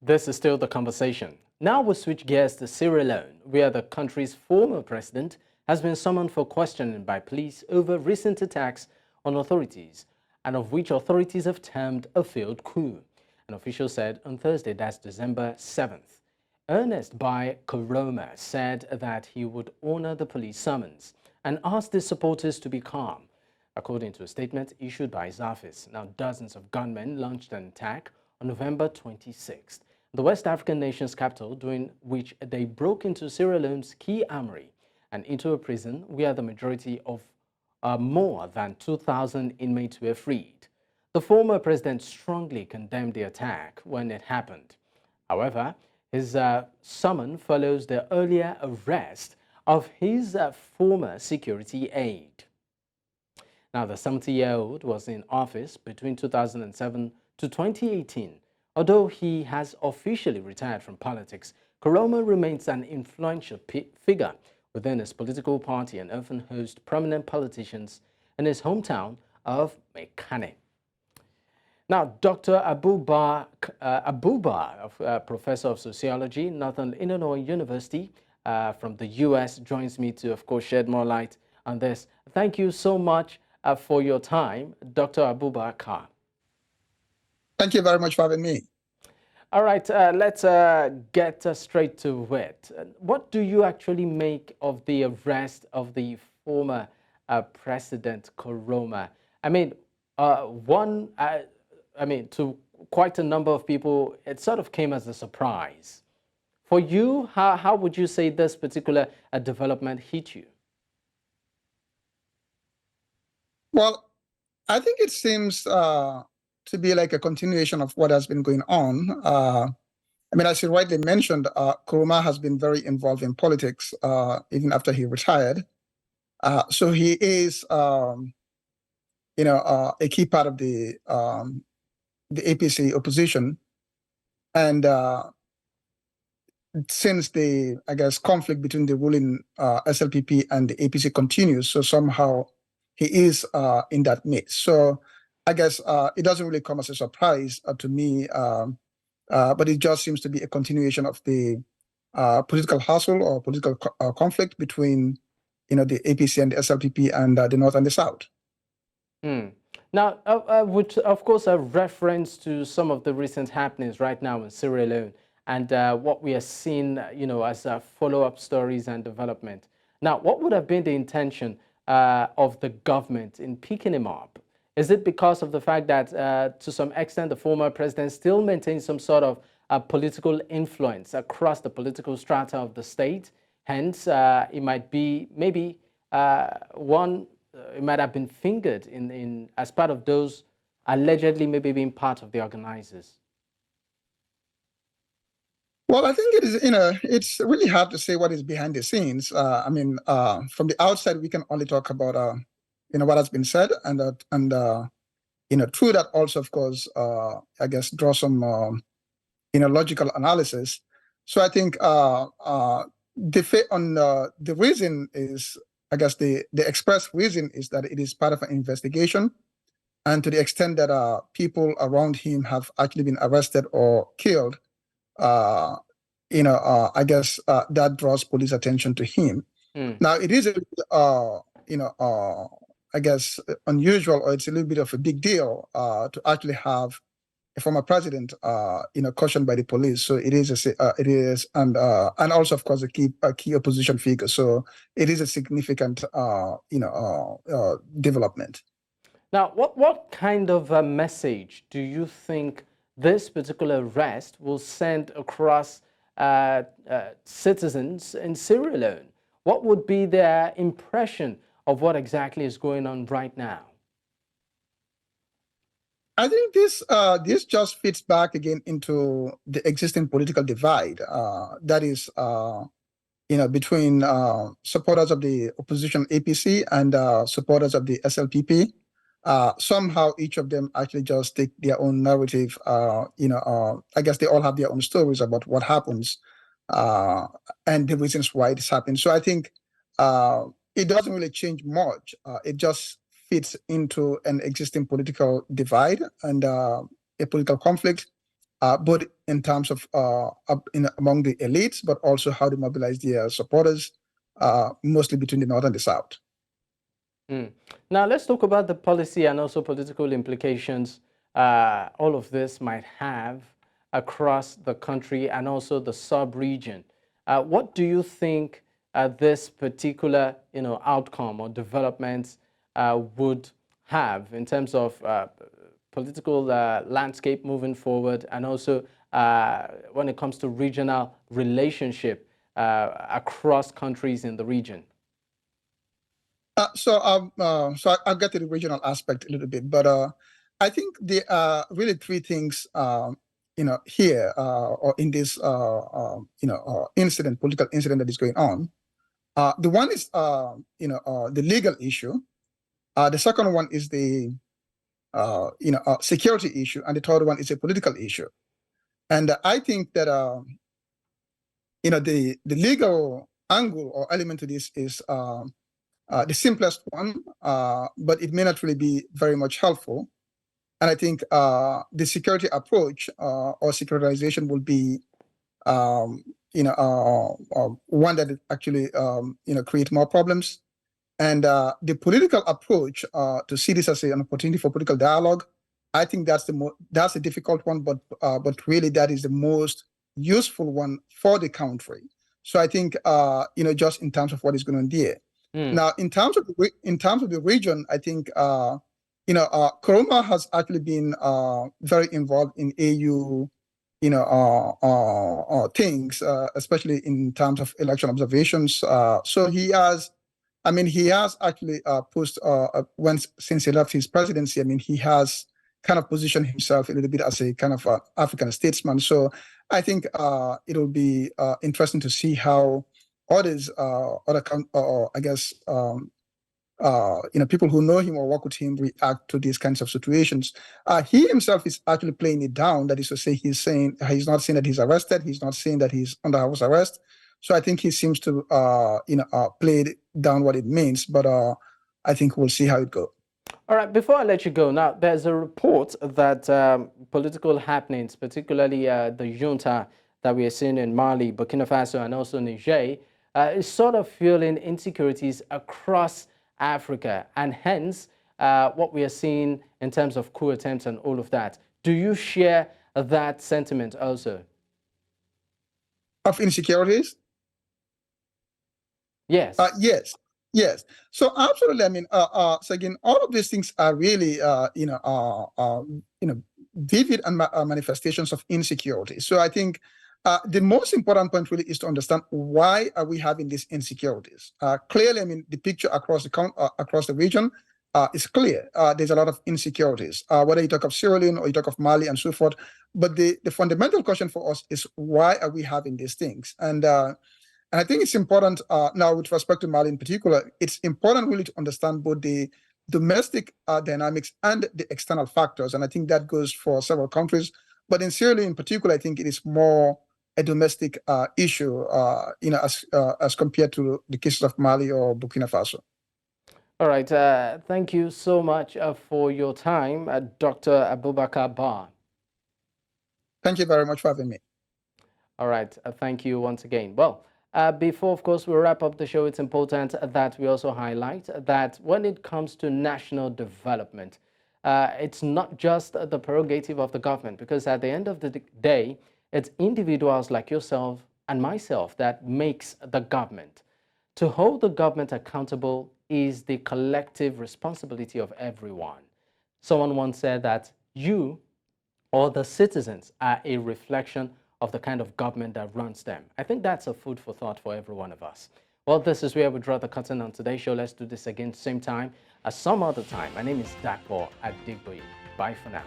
This is still the conversation. Now we switch gears to Sierra Leone, where the country's former president has been summoned for questioning by police over recent attacks on authorities, and of which authorities have termed a failed coup. An official said on Thursday, that's December 7th. Ernest Bai Koroma said that he would honor the police summons and asked his supporters to be calm. According to a statement issued by his office, now dozens of gunmen launched an attack on November 26th. The West African nation's capital, during which they broke into Sierra Leone's key armory and into a prison where the majority of more than 2,000 inmates were freed. The former president strongly condemned the attack when it happened. However, his summon follows the earlier arrest of his former security aide. Now, the 70-year-old was in office between 2007 to 2018. Although he has officially retired from politics, Koroma remains an influential figure within his political party and often hosts prominent politicians in his hometown of Mekane. Now, Dr. Abuba, professor of sociology, Northern Illinois University from the U.S., joins me to, of course, shed more light on this. Thank you so much for your time, Dr. Abubakar. Thank you very much for having me. All right, let's get straight to it. What do you actually make of the arrest of the former President Koroma? I mean, to quite a number of people, it sort of came as a surprise. For you, how would you say this particular development hit you? Well, I think it seems to be like a continuation of what has been going on. As you rightly mentioned, Koroma has been very involved in politics even after he retired. So he is, a key part of the APC opposition. And since the, conflict between the ruling SLPP and the APC continues, so somehow he is in that mix. So it doesn't really come as a surprise to me, but it just seems to be a continuation of the political hassle or political conflict between, the APC and the SLPP and the North and the South. Now, with, of course, a reference to some of the recent happenings right now in Sierra Leone and what we are seeing, as follow-up stories and development. Now, what would have been the intention of the government in picking him up? Is it because of the fact that, to some extent, the former president still maintains some sort of political influence across the political strata of the state? Hence, it might be maybe it might have been fingered in as part of those allegedly maybe being part of the organizers. Well, I think it is, it's really hard to say what is behind the scenes. From the outside, we can only talk about what has been said, and through that also, of course, draw some logical analysis. So I think the reason is, the express reason is that it is part of an investigation, and to the extent that people around him have actually been arrested or killed, that draws police attention to him. Now it is unusual, or it's a little bit of a big deal to actually have a former president, cautioned by the police. So it is, and also, of course, a key opposition figure. So it is a significant, development. Now, what kind of a message do you think this particular arrest will send across citizens in Sierra Leone? What would be their impression of what exactly is going on right now? I think this just fits back again into the existing political divide that is, between supporters of the opposition APC and supporters of the SLPP. Somehow each of them actually just take their own narrative. They all have their own stories about what happens and the reasons why it's happened. So I think it doesn't really change much. It just fits into an existing political divide and a political conflict both in terms of among the elites, but also how to mobilize their supporters, mostly between the North and the South. Now, let's talk about the policy and also political implications all of this might have across the country and also the sub-region. What do you think this particular outcome or developments would have in terms of political landscape moving forward, and also when it comes to regional relationship across countries in the region? So I'll get to the regional aspect a little bit, but I think there are really three things, here or in this, political incident that is going on. The one is, the legal issue. The second one is the, security issue, and the third one is a political issue. And I think that, the legal angle or element to this is the simplest one, but it may not really be very much helpful. And I think the security approach or securitization will be, one that actually, create more problems. And the political approach to see this as an opportunity for political dialogue, I think that's a difficult one, but really that is the most useful one for the country. So I think just in terms of what is going on there. Now, in terms of the region, I think Koroma has actually been very involved in AU things, especially in terms of election observations. So he has actually pushed since he left his presidency. I mean, he has kind of positioned himself a little bit as a kind of African statesman. So I think it will be interesting to see how others, people who know him or work with him react to these kinds of situations. He himself is actually playing it down. That is to say, he's not saying that he's arrested. He's not saying that he's under house arrest. So I think he seems to, play down what it means. But I think we'll see how it goes. All right. Before I let you go, now there's a report that political happenings, particularly the junta that we are seeing in Mali, Burkina Faso, and also Niger, is sort of fueling insecurities across Africa, and hence what we are seeing in terms of coup attempts and all of that. Do you share that sentiment also? Of insecurities? Yes. Yes. So absolutely. I mean, so again, all of these things are really, vivid and manifestations of insecurity. So I think the most important point really is to understand why are we having these insecurities. Clearly, I mean, the picture across the region is clear. There's a lot of insecurities, whether you talk of Sierra Leone or you talk of Mali and so forth. But the fundamental question for us is why are we having these things? And I think it's important now with respect to Mali in particular, it's important really to understand both the domestic dynamics and the external factors. And I think that goes for several countries. But in Sierra Leone in particular, I think it is more a domestic issue, as compared to the cases of Mali or Burkina Faso. All right. Thank you so much for your time, Dr. Abubakar Ba. Thank you very much for having me. All right. Thank you once again. Well, before, of course, we wrap up the show, it's important that we also highlight that when it comes to national development, it's not just the prerogative of the government, because at the end of the day, it's individuals like yourself and myself that makes the government. To hold the government accountable is the collective responsibility of everyone. Someone once said that you or the citizens are a reflection of the kind of government that runs them. I think that's a food for thought for every one of us. Well, this is where we draw the curtain on today's show. Let's do this again same time as some other time. My name is Dapo Adegboye. Bye for now.